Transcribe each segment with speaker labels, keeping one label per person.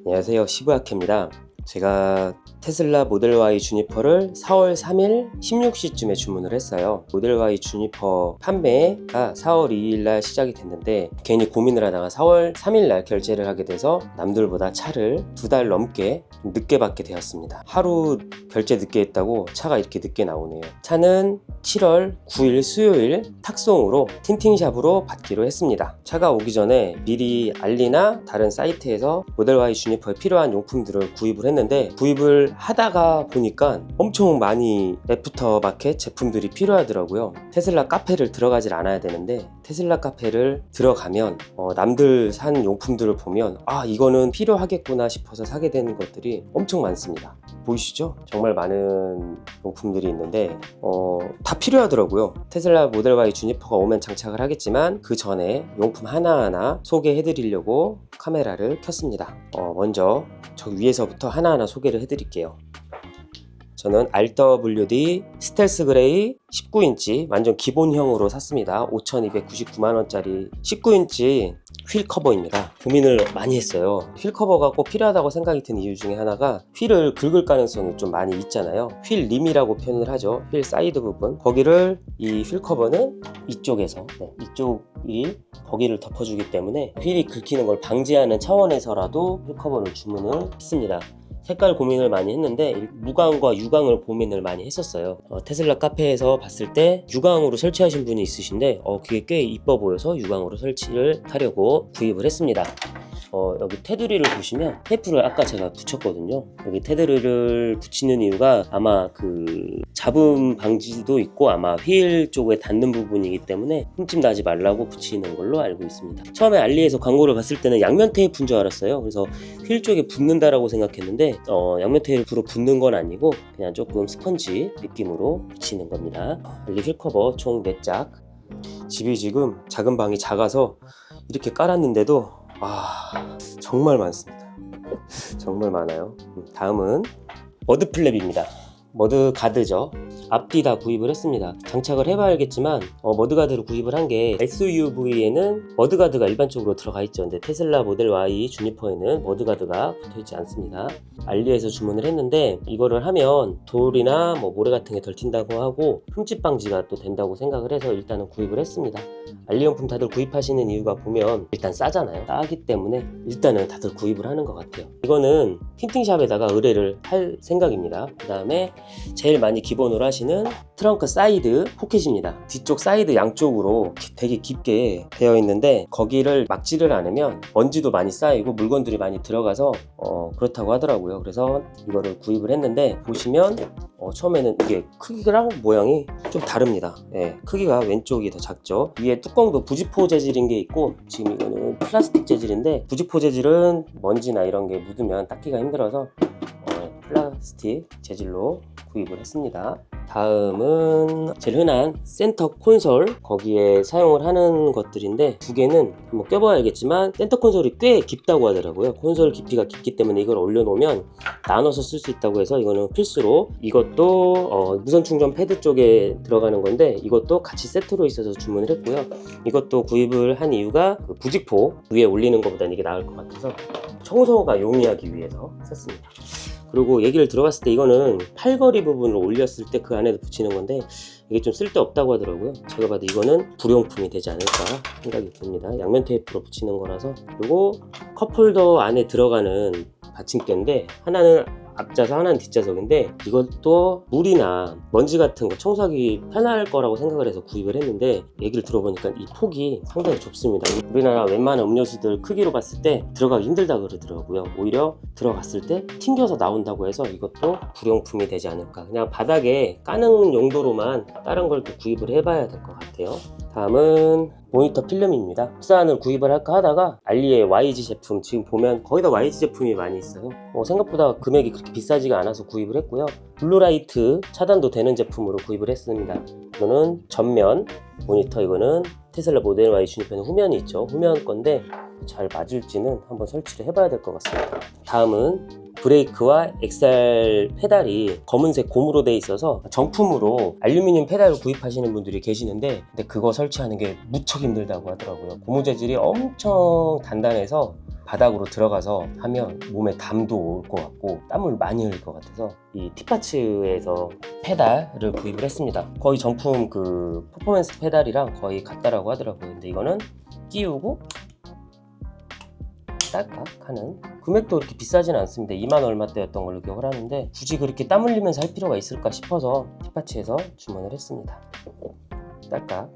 Speaker 1: 안녕하세요, 시부아케입니다. 제가 테슬라 모델 Y 주니퍼를 4월 3일 16시쯤에 주문을 했어요. 모델 Y 주니퍼 판매가 4월 2일날 시작이 됐는데 괜히 고민을 하다가 4월 3일날 결제를 하게 돼서 남들보다 차를 2달 넘게 늦게 받게 되었습니다. 하루 결제 늦게 했다고 차가 이렇게 늦게 나오네요. 차는 7월 9일 수요일 탁송으로 틴팅샵으로 받기로 했습니다. 차가 오기 전에 미리 알리나 다른 사이트에서 모델 Y 주니퍼에 필요한 용품들을 구입을 했는데 구입을 하다가 보니까 엄청 많이 애프터 마켓 제품들이 필요하더라고요. 테슬라 카페를 들어가질 않아야 되는데 테슬라 카페를 들어가면 남들 산 용품들을 보면 이거는 필요하겠구나 싶어서 사게 되는 것들이 엄청 많습니다. 보이시죠? 정말 많은 용품들이 있는데 다 필요하더라고요. 테슬라 모델 Y 주니퍼가 오면 장착을 하겠지만 그 전에 용품 하나하나 소개해 드리려고 카메라를 켰습니다. 먼저 저 위에서부터 하나하나 소개를 해 드릴게요. 저는 RWD 스텔스 그레이 19인치 완전 기본형으로 샀습니다. 5,299만원짜리 19인치 휠 커버입니다. 고민을 많이 했어요. 휠 커버가 꼭 필요하다고 생각이 든 이유 중에 하나가 휠을 긁을 가능성이 좀 많이 있잖아요. 휠 림이라고 표현을 하죠. 휠 사이드 부분, 거기를 이 휠 커버는 이쪽에서 이쪽이 거기를 덮어주기 때문에 휠이 긁히는 걸 방지하는 차원에서라도 휠 커버를 주문을 했습니다. 색깔 고민을 많이 했는데 무광과 유광을 고민을 많이 했었어요. 테슬라 카페에서 봤을 때 유광으로 설치하신 분이 있으신데 그게 꽤 이뻐 보여서 유광으로 설치를 하려고 구입을 했습니다. 여기 테두리를 보시면 테이프를 아까 제가 붙였거든요. 여기 테두리를 붙이는 이유가 아마 그 잡음 방지도 있고 아마 휠 쪽에 닿는 부분이기 때문에 흠집 나지 말라고 붙이는 걸로 알고 있습니다. 처음에 알리에서 광고를 봤을 때는 양면 테이프인 줄 알았어요. 그래서 휠 쪽에 붙는다라고 생각했는데 양면 테이프로 붙는 건 아니고 그냥 조금 스펀지 느낌으로 붙이는 겁니다. 알리 휠 커버 총 4짝. 집이 지금 작은 방이 작아서 이렇게 깔았는데도 정말 많습니다. 정말 많아요. 다음은 머드 플랩입니다. 머드 가드죠. 앞뒤 다 구입을 했습니다. 장착을 해봐야 알겠지만 머드가드를 구입을 한 게 SUV에는 머드가드가 일반적으로 들어가 있죠. 근데 테슬라 모델 Y 주니퍼에는 머드가드가 붙어있지 않습니다. 알리에서 주문을 했는데 이거를 하면 돌이나 모래 같은 게 덜 튄다고 하고 흠집 방지가 또 된다고 생각을 해서 일단은 구입을 했습니다. 알리용품 다들 구입하시는 이유가 보면 일단 싸잖아요. 싸기 때문에 일단은 다들 구입을 하는 것 같아요. 이거는 틴팅샵에다가 의뢰를 할 생각입니다. 그 다음에 제일 많이 기본으로 하시는 트렁크 사이드 포켓입니다. 뒤쪽 사이드 양쪽으로 되게 깊게 되어 있는데 거기를 막지를 않으면 먼지도 많이 쌓이고 물건들이 많이 들어가서 그렇다고 하더라고요. 그래서 이거를 구입을 했는데 보시면 처음에는 이게 크기랑 모양이 좀 다릅니다. 크기가 왼쪽이 더 작죠. 위에 뚜껑도 부지포 재질인 게 있고 지금 이거는 플라스틱 재질인데 부지포 재질은 먼지나 이런 게 묻으면 닦기가 힘들어서 플라스틱 재질로 구입을 했습니다. 다음은 제일 흔한 센터 콘솔, 거기에 사용을 하는 것들인데 두 개는 한번 껴봐야 알겠지만 센터 콘솔이 꽤 깊다고 하더라고요. 콘솔 깊이가 깊기 때문에 이걸 올려놓으면 나눠서 쓸 수 있다고 해서 이거는 필수로, 이것도 무선 충전 패드 쪽에 들어가는 건데 이것도 같이 세트로 있어서 주문을 했고요. 이것도 구입을 한 이유가 그 부직포 위에 올리는 것보다는 이게 나을 것 같아서 청소가 용이하기 위해서 샀습니다. 그리고 얘기를 들어봤을 때 이거는 팔걸이 부분을 올렸을 때 그 안에도 붙이는 건데 이게 좀 쓸데없다고 하더라고요. 제가 봐도 이거는 불용품이 되지 않을까 생각이 듭니다. 양면 테이프로 붙이는 거라서. 그리고 컵홀더 안에 들어가는 받침대인데 하나는 앞좌석 하나는 뒷좌석인데 이것도 물이나 먼지 같은 거 청소하기 편할 거라고 생각을 해서 구입을 했는데 얘기를 들어보니까 이 폭이 상당히 좁습니다. 우리나라 웬만한 음료수들 크기로 봤을 때 들어가기 힘들다 그러더라고요. 오히려 들어갔을 때 튕겨서 나온다고 해서 이것도 불용품이 되지 않을까. 그냥 바닥에 까는 용도로만 다른 걸 또 구입을 해봐야 될 것 같아요. 다음은 모니터 필름입니다. 국산을 구입을 할까 하다가 알리의 YG 제품, 지금 보면 거의 다 YG 제품이 많이 있어요. 생각보다 금액이 그렇게 비싸지가 않아서 구입을 했고요. 블루라이트 차단도 되는 제품으로 구입을 했습니다. 이거는 전면 모니터, 이거는 테슬라 모델 Y 주니퍼는 후면이 있죠. 후면 건데 잘 맞을지는 한번 설치를 해봐야 될 것 같습니다. 다음은 브레이크와 XR 페달이 검은색 고무로 되어 있어서 정품으로 알루미늄 페달을 구입하시는 분들이 계시는데 근데 그거 설치하는 게 무척 힘들다고 하더라고요. 고무 재질이 엄청 단단해서 바닥으로 들어가서 하면 몸에 담도 올 것 같고 땀을 많이 흘릴 것 같아서 이 티파츠에서 페달을 구입을 했습니다. 거의 정품 그 퍼포먼스 페달이랑 거의 같다라고 하더라고요. 근데 이거는 끼우고 딸깍 하는, 금액도 그렇게 비싸진 않습니다. 2만 얼마대였던 걸로 기억을 하는데 굳이 그렇게 땀 흘리면서 할 필요가 있을까 싶어서 티파츠에서 주문을 했습니다. 딸깍.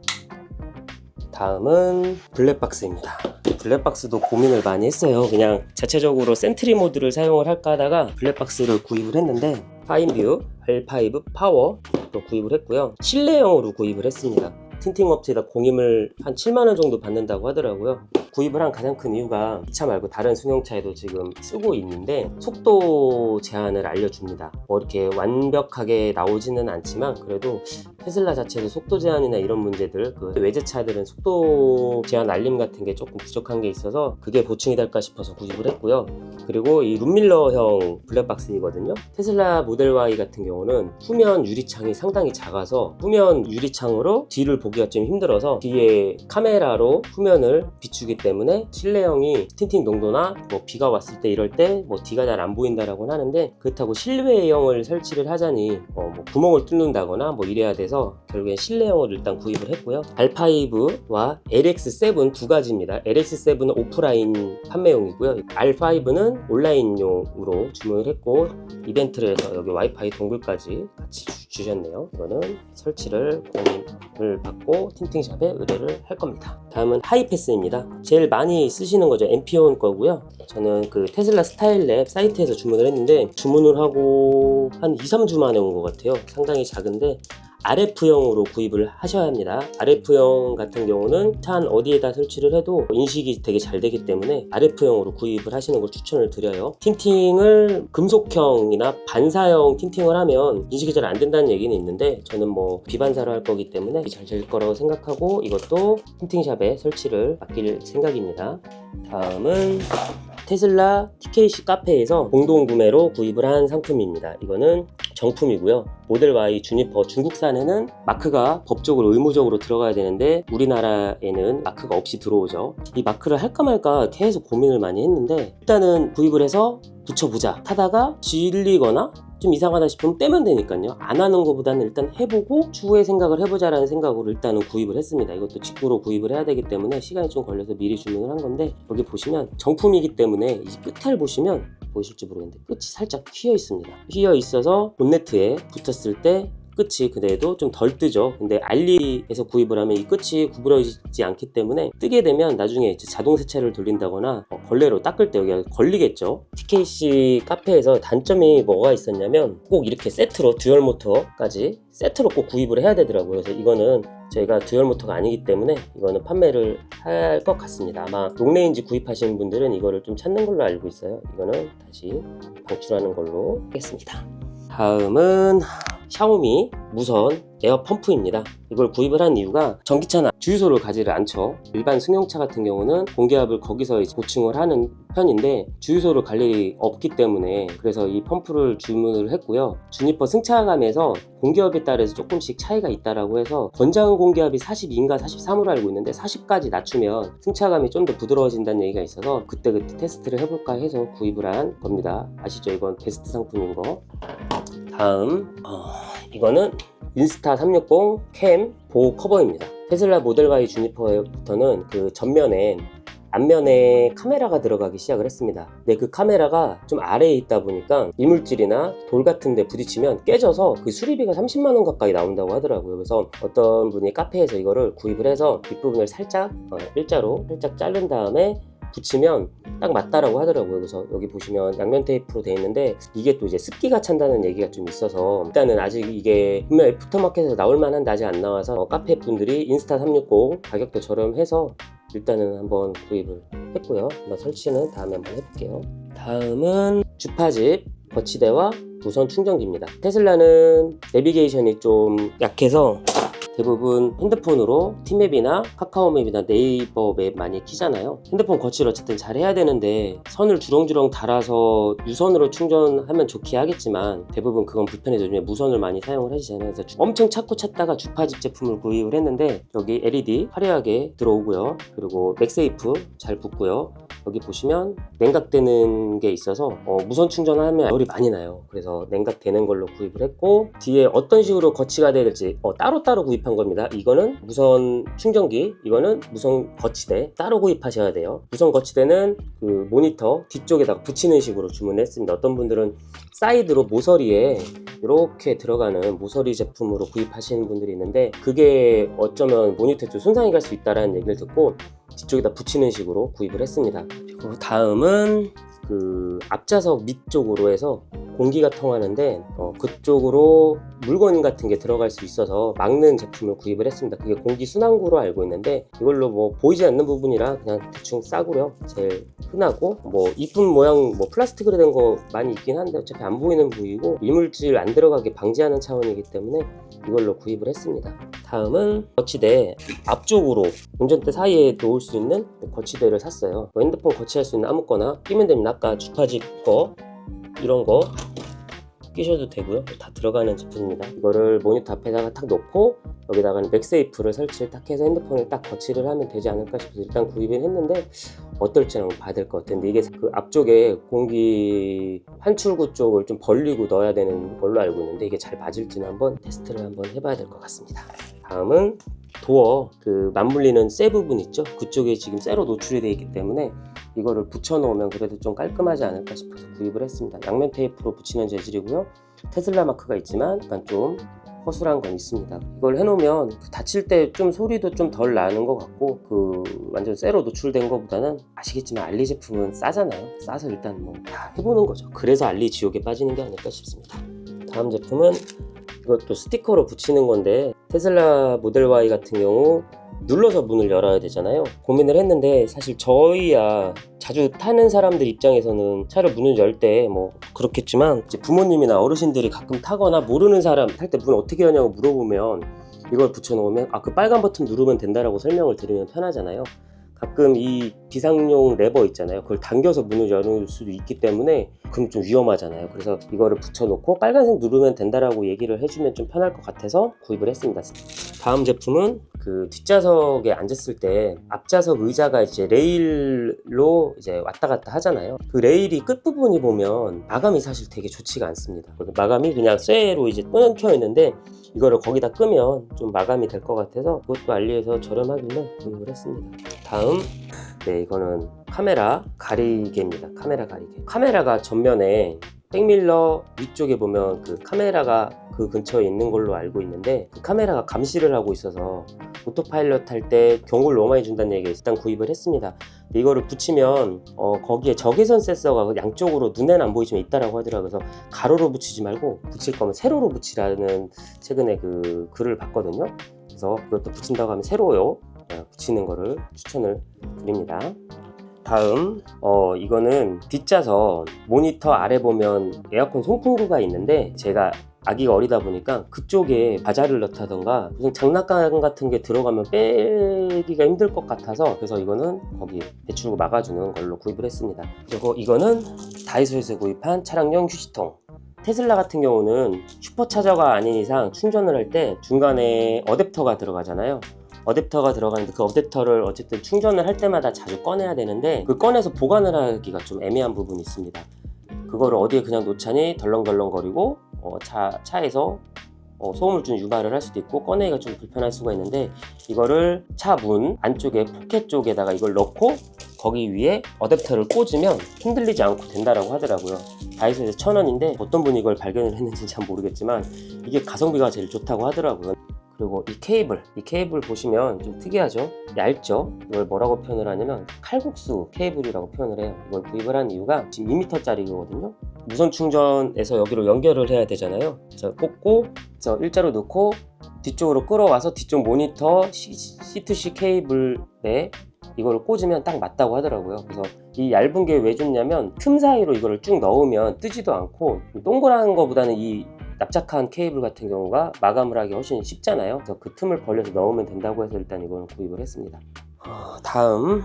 Speaker 1: 다음은 블랙박스입니다. 블랙박스도 고민을 많이 했어요. 그냥 자체적으로 센트리 모드를 사용을 할까 하다가 블랙박스를 구입을 했는데 파인뷰 R5 파워도 구입을 했고요. 실내용으로 구입을 했습니다. 틴팅 업체에다 공임을 한 7만원 정도 받는다고 하더라고요. 구입을 한 가장 큰 이유가 이 차 말고 다른 승용차에도 지금 쓰고 있는데 속도 제한을 알려줍니다. 뭐 이렇게 완벽하게 나오지는 않지만 그래도 테슬라 자체도 속도 제한이나 이런 문제들, 그 외제차들은 속도 제한 알림 같은 게 조금 부족한 게 있어서 그게 보충이 될까 싶어서 구입을 했고요. 그리고 이 룸밀러형 블랙박스이거든요. 테슬라 모델 Y 같은 경우는 후면 유리창이 상당히 작아서 후면 유리창으로 뒤를 보기가 좀 힘들어서 뒤에 카메라로 후면을 비추기 때문에 실내형이 틴팅 농도나 뭐 비가 왔을 때 이럴 때 뭐 뒤가 잘 안 보인다라고 하는데, 그렇다고 실외형을 설치를 하자니 뭐 구멍을 뚫는다거나 뭐 이래야 돼서 결국엔 실내형을 일단 구입을 했고요. R5와 LX7 두 가지입니다. LX7은 오프라인 판매용이고요. R5는 온라인용으로 주문을 했고 이벤트를 해서 여기 와이파이 동글까지 같이 주셨네요. 이거는 설치를 공임을 받고 틴팅샵에 의뢰를 할 겁니다. 다음은 하이패스입니다. 제일 많이 쓰시는 거죠. 엠피온 거고요. 저는 그 테슬라 스타일랩 사이트에서 주문을 했는데 주문을 하고 한 2-3주 만에 온 것 같아요. 상당히 작은데 RF형으로 구입을 하셔야 합니다. RF형 같은 경우는 차 안 어디에다 설치를 해도 인식이 되게 잘 되기 때문에 RF형으로 구입을 하시는 걸 추천을 드려요. 틴팅을 금속형이나 반사형 틴팅을 하면 인식이 잘 안 된다는 얘기는 있는데 저는 뭐 비반사로 할 거기 때문에 잘 될 거라고 생각하고 이것도 틴팅샵에 설치를 맡길 생각입니다. 다음은 테슬라 TKC 카페에서 공동구매로 구입을 한 상품입니다. 이거는 정품이고요. 모델 Y 주니퍼 중국산에는 마크가 법적으로 의무적으로 들어가야 되는데 우리나라에는 마크가 없이 들어오죠. 이 마크를 할까 말까 계속 고민을 많이 했는데 일단은 구입을 해서 붙여보자 하다가 질리거나 좀 이상하다 싶으면 빼면 되니까요. 안 하는 것보다는 일단 해보고 추후에 생각을 해보자라는 생각으로 일단은 구입을 했습니다. 이것도 직구로 구입을 해야 되기 때문에 시간이 좀 걸려서 미리 주문을 한 건데 여기 보시면 정품이기 때문에 이 끝을 보시면 보이실지 모르겠는데 끝이 살짝 휘어 있습니다. 휘어 있어서 본네트에 붙었을 때 끝이 그래도 좀 덜 뜨죠. 근데 알리에서 구입을 하면 이 끝이 구부러지지 않기 때문에 뜨게 되면 나중에 자동 세차를 돌린다거나 걸레로 닦을 때 여기가 걸리겠죠. TKC 카페에서 단점이 뭐가 있었냐면 꼭 이렇게 세트로 듀얼 모터까지 세트로 꼭 구입을 해야 되더라고요. 그래서 이거는 저희가 듀얼 모터가 아니기 때문에 이거는 판매를 할 것 같습니다. 아마 롱레인지 구입하시는 분들은 이거를 좀 찾는 걸로 알고 있어요. 이거는 다시 방출하는 걸로 하겠습니다. 다음은 샤오미 무선 에어 펌프입니다. 이걸 구입을 한 이유가 전기차는 주유소를 가지를 않죠. 일반 승용차 같은 경우는 공기압을 거기서 보충을 하는 편인데 주유소를 갈 일이 없기 때문에 그래서 이 펌프를 주문을 했고요. 주니퍼 승차감에서 공기압에 따라서 조금씩 차이가 있다라고 해서 권장 공기압이 42인가 43으로 알고 있는데 40까지 낮추면 승차감이 좀 더 부드러워진다는 얘기가 있어서 그때그때 테스트를 해볼까 해서 구입을 한 겁니다. 아시죠? 이건 베스트 상품인 거. 다음 이거는 인스타 360 캠 보호 커버입니다. 테슬라 모델 Y 주니퍼부터는 그 전면에 앞면에 카메라가 들어가기 시작을 했습니다. 근데 그 카메라가 좀 아래에 있다 보니까 이물질이나 돌 같은 데 부딪히면 깨져서 그 수리비가 30만원 가까이 나온다고 하더라고요. 그래서 어떤 분이 카페에서 이거를 구입을 해서 뒷부분을 살짝 일자로 살짝 자른 다음에 붙이면 딱 맞다라고 하더라고요. 그래서 여기 보시면 양면 테이프로 되어 있는데 이게 또 이제 습기가 찬다는 얘기가 좀 있어서 일단은 아직 이게 분명 애프터마켓에서 나올 만한데 아직 안 나와서 카페 분들이 인스타 360 가격도 저렴해서 일단은 한번 구입을 했고요. 한번 설치는 다음에 한번 해볼게요. 다음은 주파집 거치대와 무선 충전기입니다. 테슬라는 내비게이션이 좀 약해서 대부분 핸드폰으로 티맵이나 카카오맵이나 네이버 맵 많이 키잖아요. 핸드폰 거치를 어쨌든 잘 해야 되는데 선을 주렁주렁 달아서 유선으로 충전하면 좋게 하겠지만 대부분 그건 불편해서 요즘에 무선을 많이 사용을 하시잖아요. 그래서 엄청 찾고 찾다가 주파집 제품을 구입을 했는데 여기 LED 화려하게 들어오고요. 그리고 맥세이프 잘 붙고요. 여기 보시면 냉각되는 게 있어서 무선 충전하면 열이 많이 나요. 그래서 냉각되는 걸로 구입을 했고, 뒤에 어떤 식으로 거치가 될지 따로따로 구입한 겁니다. 이거는 무선 충전기, 이거는 무선 거치대 따로 구입하셔야 돼요. 무선 거치대는 그 모니터 뒤쪽에다가 붙이는 식으로 주문했습니다. 어떤 분들은 사이드로 모서리에 이렇게 들어가는 모서리 제품으로 구입하시는 분들이 있는데 그게 어쩌면 모니터에 좀 손상이 갈 수 있다는 얘기를 듣고 뒤쪽에다 붙이는 식으로 구입을 했습니다. 그리고 다음은 그 앞좌석 밑쪽으로 해서 공기가 통하는데 그쪽으로 물건 같은 게 들어갈 수 있어서 막는 제품을 구입을 했습니다. 그게 공기 순환구로 알고 있는데 이걸로 뭐 보이지 않는 부분이라 그냥 대충 싸구려 제일 흔하고 뭐 이쁜 모양 뭐 플라스틱으로 된 거 많이 있긴 한데 어차피 안 보이는 부위고 이물질 안 들어가게 방지하는 차원이기 때문에 이걸로 구입을 했습니다. 다음은 거치대 앞쪽으로 운전대 사이에 놓을 수 있는 거치대를 샀어요. 핸드폰 거치할 수 있는 아무거나 끼면 됩니다. 아까 주파집 거 이런 거 끼셔도 되고요. 다 들어가는 제품입니다. 이거를 모니터 앞에다가 탁 놓고 여기다가는 맥세이프를 설치를 딱 해서 핸드폰을 딱 거치를 하면 되지 않을까 싶어서 일단 구입을 했는데 어떨지 한번 봐야 될 것 같은데 이게 그 앞쪽에 공기 환출구 쪽을 좀 벌리고 넣어야 되는 걸로 알고 있는데 이게 잘 맞을지는 한번 테스트를 한번 해봐야 될 것 같습니다. 다음은 도어 그 맞물리는 쇠 부분 있죠? 그쪽에 지금 쇠로 노출이 되어 있기 때문에 이거를 붙여 놓으면 그래도 좀 깔끔하지 않을까 싶어서 구입을 했습니다. 양면 테이프로 붙이는 재질이고요. 테슬라 마크가 있지만 약간 좀 허술한 건 있습니다. 이걸 해놓으면 닫힐 때 좀 소리도 좀 덜 나는 것 같고 그 완전 쇠로 노출된 것보다는 아시겠지만 알리 제품은 싸잖아요. 싸서 일단 뭐 다 해보는 거죠. 그래서 알리 지옥에 빠지는 게 아닐까 싶습니다. 다음 제품은 이것도 스티커로 붙이는 건데 테슬라 모델 Y 같은 경우 눌러서 문을 열어야 되잖아요. 고민을 했는데 사실 저희야 자주 타는 사람들 입장에서는 차를 문을 열 때 뭐 그렇겠지만 이제 부모님이나 어르신들이 가끔 타거나 모르는 사람 탈 때 문 어떻게 여냐고 물어보면 이걸 붙여 놓으면 그 빨간 버튼 누르면 된다라고 설명을 드리면 편하잖아요. 가끔 이 비상용 레버 있잖아요. 그걸 당겨서 문을 열을 수도 있기 때문에 그럼 좀 위험하잖아요. 그래서 이거를 붙여놓고 빨간색 누르면 된다라고 얘기를 해주면 좀 편할 것 같아서 구입을 했습니다. 다음 제품은 그 뒷좌석에 앉았을 때 앞좌석 의자가 이제 레일로 이제 왔다 갔다 하잖아요. 그 레일이 끝부분이 보면 마감이 사실 되게 좋지가 않습니다. 마감이 그냥 쇠로 이제 끊겨 있는데 이거를 거기다 끄면 좀 마감이 될 것 같아서 그것도 알리에서 저렴하길래 구입을 했습니다. 다음 이거는 카메라 가리개입니다. 카메라 가리개. 카메라가 전면에 백밀러 위쪽에 보면 그 카메라가 그 근처에 있는 걸로 알고 있는데 그 카메라가 감시를 하고 있어서 오토파일럿 할 때 경고를 너무 많이 준다는 얘기에 일단 구입을 했습니다. 근데 이거를 붙이면 거기에 적외선 센서가 양쪽으로 눈에는 안 보이지만 있다라고 하더라고요. 그래서 가로로 붙이지 말고 붙일 거면 세로로 붙이라는 최근에 그 글을 봤거든요. 그래서 그것도 붙인다고 하면 세로요 붙이는 거를 추천을 드립니다. 다음 이거는 뒷좌석 모니터 아래 보면 에어컨 송풍구가 있는데 제가 아기가 어리다 보니까 그쪽에 과자를 넣다던가 무슨 장난감 같은 게 들어가면 빼기가 힘들 것 같아서 그래서 이거는 거기 배출구 막아주는 걸로 구입을 했습니다. 그리고 이거는 다이소에서 구입한 차량용 휴지통. 테슬라 같은 경우는 슈퍼차저가 아닌 이상 충전을 할 때 중간에 어댑터가 들어가잖아요. 어댑터가 들어가는데 그 어댑터를 어쨌든 충전을 할 때마다 자주 꺼내야 되는데 그 꺼내서 보관을 하기가 좀 애매한 부분이 있습니다. 그거를 어디에 그냥 놓자니 덜렁덜렁거리고 차에서 소음을 좀 유발을 할 수도 있고 꺼내기가 좀 불편할 수가 있는데 이거를 차 문 안쪽에 포켓 쪽에다가 이걸 넣고 거기 위에 어댑터를 꽂으면 흔들리지 않고 된다라고 하더라고요. 다이소에서 1,000원인데 어떤 분이 이걸 발견을 했는지 잘 모르겠지만 이게 가성비가 제일 좋다고 하더라고요. 그리고 이 케이블 보시면 좀 특이하죠? 얇죠? 이걸 뭐라고 표현을 하냐면 칼국수 케이블이라고 표현을 해요. 이걸 구입을 한 이유가 지금 2m짜리거든요. 무선 충전에서 여기로 연결을 해야 되잖아요. 그래서 꽂고 일자로 넣고 뒤쪽으로 끌어와서 뒤쪽 모니터 C2C 케이블에 이거를 꽂으면 딱 맞다고 하더라고요. 그래서 이 얇은 게 왜 좋냐면 틈 사이로 이거를 쭉 넣으면 뜨지도 않고 동그란 거보다는 이 납작한 케이블 같은 경우가 마감을 하기 훨씬 쉽잖아요. 그래서 그 틈을 벌려서 넣으면 된다고 해서 일단 이거는 구입을 했습니다. 다음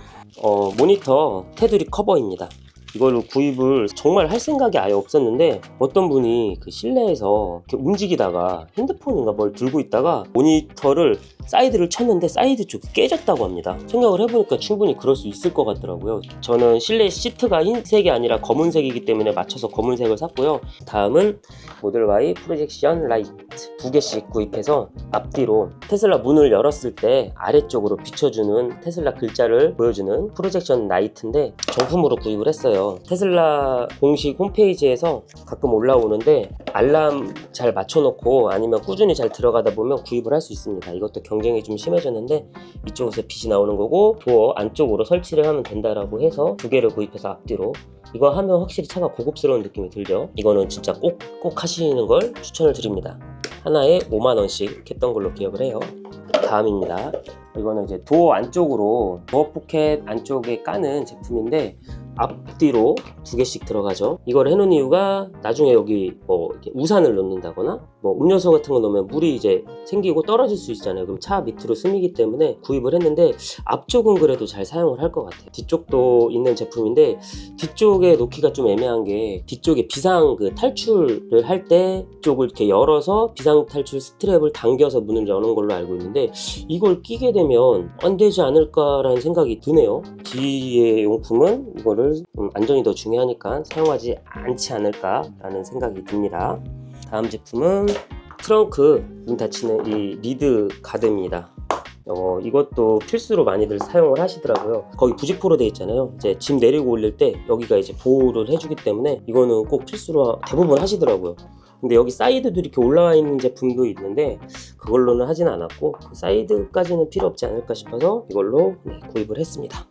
Speaker 1: 모니터 테두리 커버입니다. 이걸로 구입을 정말 할 생각이 아예 없었는데 어떤 분이 그 실내에서 이렇게 움직이다가 핸드폰인가 뭘 들고 있다가 모니터를 사이드를 쳤는데 사이드 쪽이 깨졌다고 합니다. 생각을 해보니까 충분히 그럴 수 있을 것 같더라고요. 저는 실내 시트가 흰색이 아니라 검은색이기 때문에 맞춰서 검은색을 샀고요. 다음은 모델 Y 프로젝션 라이트 2개씩 구입해서 앞뒤로 테슬라 문을 열었을 때 아래쪽으로 비춰주는 테슬라 글자를 보여주는 프로젝션 라이트인데 정품으로 구입을 했어요. 테슬라 공식 홈페이지에서 가끔 올라오는데 알람 잘 맞춰놓고 아니면 꾸준히 잘 들어가다 보면 구입을 할 수 있습니다. 이것도 경쟁이 좀 심해졌는데 이쪽에서 빛이 나오는 거고 도어 안쪽으로 설치를 하면 된다라고 해서 2개를 구입해서 앞뒤로 이거 하면 확실히 차가 고급스러운 느낌이 들죠. 이거는 진짜 꼭 하시는 걸 추천을 드립니다. 하나에 5만원씩 했던 걸로 기억을 해요. 다음입니다. 이거는 이제 도어 안쪽으로 도어 포켓 안쪽에 까는 제품인데 앞뒤로 2개씩 들어가죠. 이걸 해놓은 이유가 나중에 여기 뭐 이렇게 우산을 넣는다거나 뭐 음료수 같은 거 넣으면 물이 이제 생기고 떨어질 수 있잖아요. 그럼 차 밑으로 스미기 때문에 구입을 했는데 앞쪽은 그래도 잘 사용을 할 것 같아요. 뒤쪽도 있는 제품인데 뒤쪽에 놓기가 좀 애매한 게 뒤쪽에 비상 그 탈출을 할 때 쪽을 이렇게 열어서 비상 탈출 스트랩을 당겨서 문을 여는 걸로 알고 있는데 이걸 끼게 되면 안 되지 않을까라는 생각이 드네요. 뒤의 용품은 이거를 안전이 더 중요하니까 사용하지 않지 않을까라는 생각이 듭니다. 다음 제품은 트렁크 문 닫히는 이 리드 가드입니다. 이것도 필수로 많이들 사용을 하시더라고요. 거기 부직포로 되어 있잖아요. 이제 짐 내리고 올릴 때 여기가 이제 보호를 해주기 때문에 이거는 꼭 필수로 대부분 하시더라고요. 근데 여기 사이드도 이렇게 올라와 있는 제품도 있는데 그걸로는 하진 않았고 그 사이드까지는 필요 없지 않을까 싶어서 이걸로 구입을 했습니다.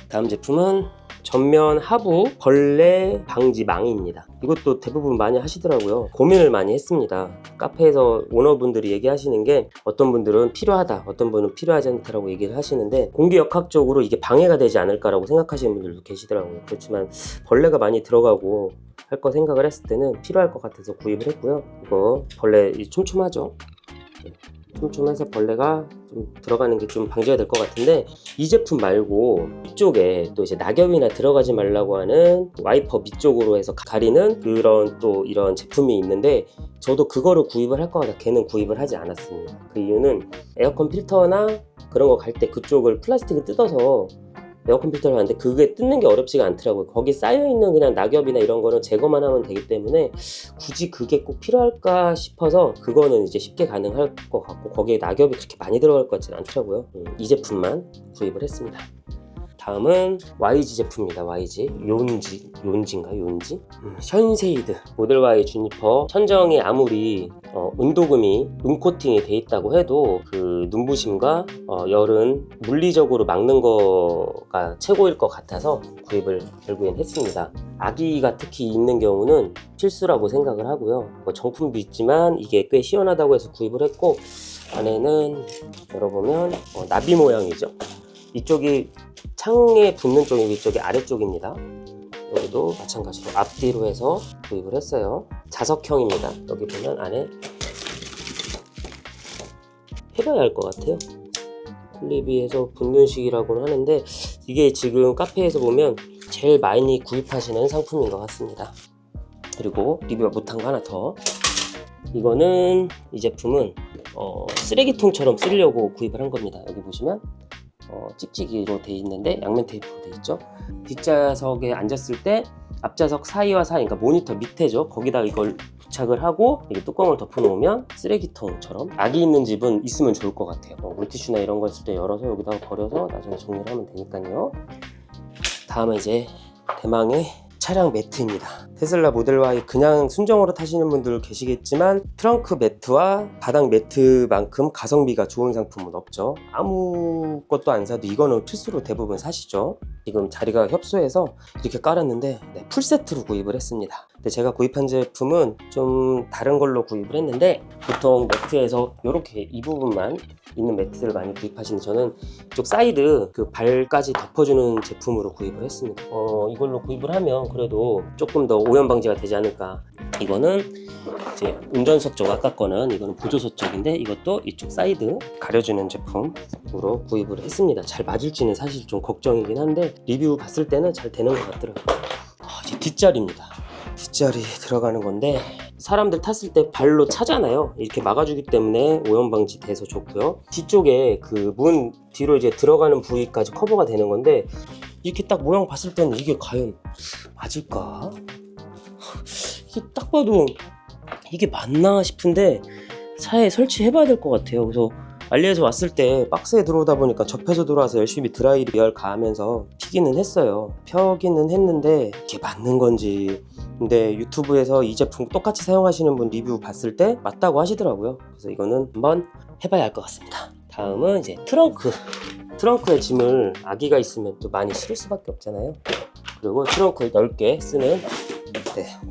Speaker 1: 다음 제품은 전면 하부 벌레 방지 망입니다. 이것도 대부분 많이 하시더라고요. 고민을 많이 했습니다. 카페에서 오너분들이 얘기하시는 게 어떤 분들은 필요하다, 어떤 분은 필요하지 않다라고 얘기를 하시는데 공기역학적으로 이게 방해가 되지 않을까라고 생각하시는 분들도 계시더라고요. 그렇지만 벌레가 많이 들어가고 할 거 생각을 했을 때는 필요할 것 같아서 구입을 했고요. 이거 벌레 촘촘하죠? 촘촘해서 벌레가 좀 들어가는 게 좀 방지가 될 것 같은데 이 제품 말고 이쪽에 또 이제 낙엽이나 들어가지 말라고 하는 와이퍼 밑쪽으로 해서 가리는 그런 또 이런 제품이 있는데 저도 그거를 구입을 할 것 같아 걔는 구입을 하지 않았습니다. 그 이유는 에어컨 필터나 그런 거 갈 때 그쪽을 플라스틱을 뜯어서 에어컨 필터를 하는데 그게 뜯는 게 어렵지가 않더라고요. 거기 쌓여있는 그냥 낙엽이나 이런 거는 제거만 하면 되기 때문에 굳이 그게 꼭 필요할까 싶어서 그거는 이제 쉽게 가능할 것 같고 거기에 낙엽이 그렇게 많이 들어갈 것 같지는 않더라고요. 이 제품만 구입을 했습니다. 다음은 YG 제품입니다. YG 요온지인가 요온지? 션쉐이드 모델 Y 주니퍼 천정이 아무리 은도금이 은코팅이 돼 있다고 해도 그 눈부심과 열은 물리적으로 막는 거가 최고일 것 같아서 구입을 결국엔 했습니다. 아기가 특히 있는 경우는 필수라고 생각을 하고요. 정품도 있지만 이게 꽤 시원하다고 해서 구입을 했고 안에는 열어보면 나비 모양이죠. 이쪽이 창에 붙는 쪽이고 이쪽이 아래쪽입니다. 여기도 마찬가지로 앞뒤로 해서 구입을 했어요. 자석형입니다. 여기 보면 안에 해봐야 할 것 같아요. 클립이해서 붙는식이라고는 하는데 이게 지금 카페에서 보면 제일 많이 구입하시는 상품인 것 같습니다. 그리고 리뷰 못한 거 하나 더. 이거는 이 제품은 쓰레기통처럼 쓰려고 구입을 한 겁니다. 여기 보시면 찍찍이로 돼 있는데 양면 테이프로 돼 있죠. 뒷좌석에 앉았을 때 앞좌석 사이와 사이, 그러니까 모니터 밑에죠. 거기다 이걸 부착을 하고 이게 뚜껑을 덮어 놓으면 쓰레기통처럼 아기 있는 집은 있으면 좋을 것 같아요. 물티슈나 이런 거 있을 때 열어서 여기다가 버려서 나중에 정리를 하면 되니까요. 다음은 이제 대망의 차량 매트입니다. 테슬라 모델 Y 그냥 순정으로 타시는 분들 계시겠지만 트렁크 매트와 바닥 매트만큼 가성비가 좋은 상품은 없죠. 아무것도 안 사도 이거는 필수로 대부분 사시죠. 지금 자리가 협소해서 이렇게 깔았는데 풀세트로 구입을 했습니다. 근데 제가 구입한 제품은 좀 다른 걸로 구입을 했는데 보통 매트에서 이렇게 이 부분만 있는 매트를 많이 구입하시는 저는 이쪽 사이드 그 발까지 덮어주는 제품으로 구입을 했습니다. 이걸로 구입을 하면 그래도 조금 더 오염 방지가 되지 않을까. 이거는 이제 운전석 쪽, 아까 거는 이거는 보조석 쪽인데 이것도 이쪽 사이드 가려주는 제품으로 구입을 했습니다. 잘 맞을지는 사실 좀 걱정이긴 한데 리뷰 봤을 때는 잘 되는 것 같더라고요. 이제 뒷자리입니다. 뒷자리 들어가는 건데 사람들 탔을 때 발로 차잖아요. 이렇게 막아주기 때문에 오염 방지 돼서 좋고요. 뒤쪽에 그 문 뒤로 이제 들어가는 부위까지 커버가 되는 건데 이렇게 딱 모양 봤을 때는 이게 과연 맞을까? 이게 딱 봐도 이게 맞나 싶은데 차에 설치해봐야 될 것 같아요. 그래서 알리에서 왔을 때 박스에 들어오다 보니까 접해서 들어와서 열심히 드라이열 가하면서 피기는 했어요. 펴기는 했는데 이게 맞는 건지. 근데 유튜브에서 이 제품 똑같이 사용하시는 분 리뷰 봤을 때 맞다고 하시더라고요. 그래서 이거는 한번 해봐야 할 것 같습니다. 다음은 이제 트렁크에 짐을 아기가 있으면 또 많이 실을 수밖에 없잖아요. 그리고 트렁크에 넓게 쓰는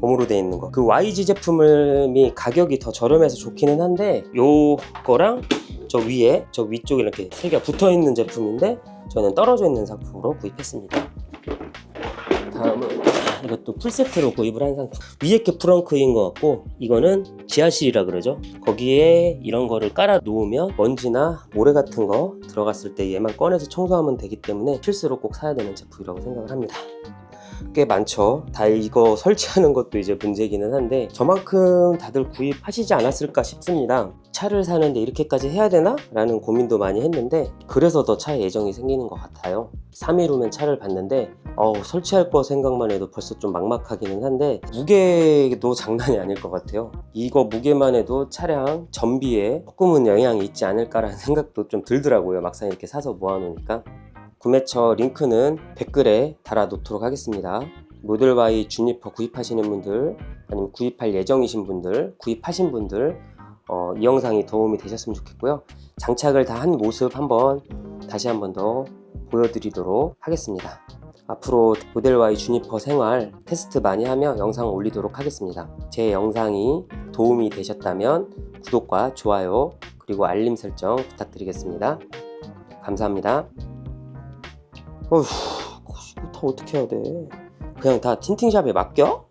Speaker 1: 고무로 되어 있는 거. 그 YG 제품이 가격이 더 저렴해서 좋기는 한데 요거랑 저 위에 저 위쪽에 이렇게 세 개가 붙어 있는 제품인데 저는 떨어져 있는 상품으로 구입했습니다. 다음은 이것도 풀세트로 구입을 한 상품. 위에 게 프렁크인 것 같고 이거는 지하실이라 그러죠. 거기에 이런 거를 깔아 놓으면 먼지나 모래 같은 거 들어갔을 때 얘만 꺼내서 청소하면 되기 때문에 필수로 꼭 사야 되는 제품이라고 생각을 합니다. 꽤 많죠. 다 이거 설치하는 것도 이제 문제기는 한데 저만큼 다들 구입하시지 않았을까 싶습니다. 차를 사는데 이렇게까지 해야 되나? 라는 고민도 많이 했는데 그래서 더 차에 애정이 생기는 것 같아요. 3일 후면 차를 봤는데 설치할 거 생각만 해도 벌써 좀 막막하기는 한데 무게도 장난이 아닐 것 같아요. 이거 무게만 해도 차량 전비에 조금은 영향이 있지 않을까라는 생각도 좀 들더라고요. 막상 이렇게 사서 모아놓으니까. 구매처 링크는 댓글에 달아 놓도록 하겠습니다. 모델 Y 주니퍼 구입하시는 분들 아니면 구입할 예정이신 분들, 구입하신 분들 이 영상이 도움이 되셨으면 좋겠고요. 장착을 다 한 모습 다시 한번 더 보여드리도록 하겠습니다. 앞으로 모델 Y 주니퍼 생활 테스트 많이 하며 영상 올리도록 하겠습니다. 제 영상이 도움이 되셨다면 구독과 좋아요 그리고 알림 설정 부탁드리겠습니다. 감사합니다. 어휴, 이거 다 어떻게 해야 돼? 그냥 다 틴팅샵에 맡겨?